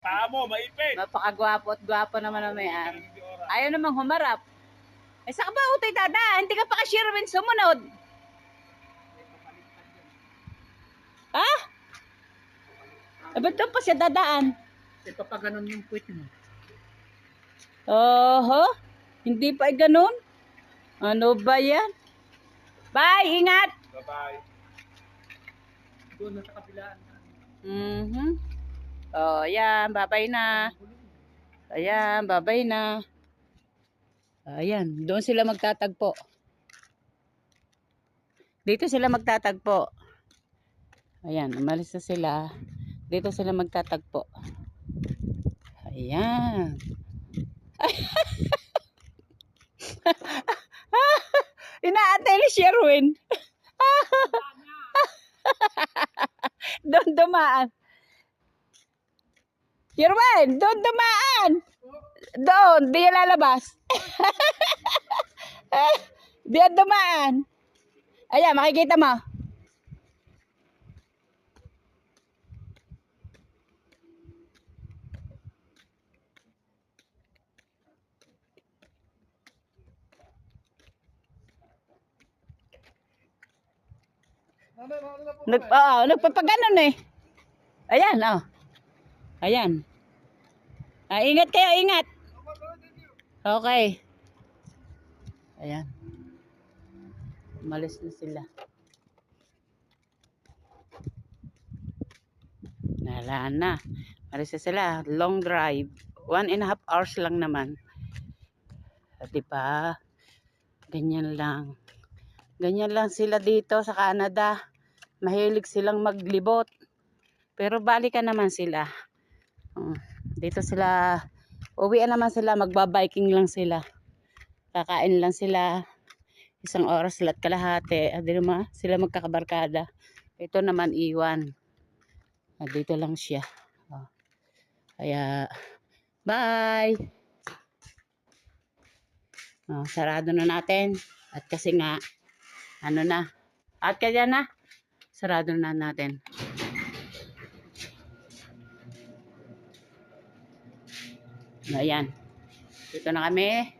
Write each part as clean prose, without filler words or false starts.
Tamo, maipit. Napakagwapo at gwapo naman ang may-ari. Ayaw namang humarap. Eh, saan ka ba utoy dadaan? Hindi ka pa ka-Sherwin sumunod. Ha? Eh, ba't doon pa siya dadaan? Kasi pa ganun yung puwit mo. Oho? Hindi pa ganun? Ano ba yan? Bye! Ingat! Bye-bye. Doon na sa kabilaan. Oh, ayan. Bye-bye na. Ayan. Bye-bye na. Ayan. Doon sila magtatagpo. Dito sila magtatagpo. Ayan. Umalis na sila. Dito sila magtatagpo. Ayan. Inaantay ni Sherwin. Doon dumaan. Sherwin, doon dumaan. Doon, di yan lalabas. Di yan dumaan. Ayan, makikita mo. Nagpapaganon eh. Ayan, oh. Ayan. Ingat kayo, ingat. Okay. Ayan. Umalis na sila. Wala na. Umalis na sila. Long drive. 1.5 hours lang naman. Diba? Ganyan lang. Ganyan lang sila dito sa Canada. Mahilig silang maglibot. Pero balikan naman sila. Dito sila, uwian naman sila, magbabiking lang sila. Kakain lang sila. 1 oras lahat kalahati. Di naman sila magkakabarkada. Ito naman iwan. Dito lang siya. Kaya, bye! Sarado na natin. At kasi nga, ano na. At kaya na. Sarado na natin. Ayan. Dito na kami.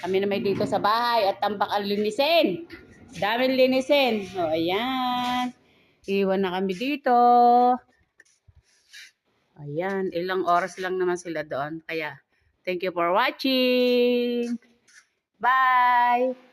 Kami na may dito sa bahay at tambak ang linisin. Daming linisin. Ayan. Iwan na kami dito. Ayan. Ilang oras lang naman sila doon. Kaya, thank you for watching. Bye!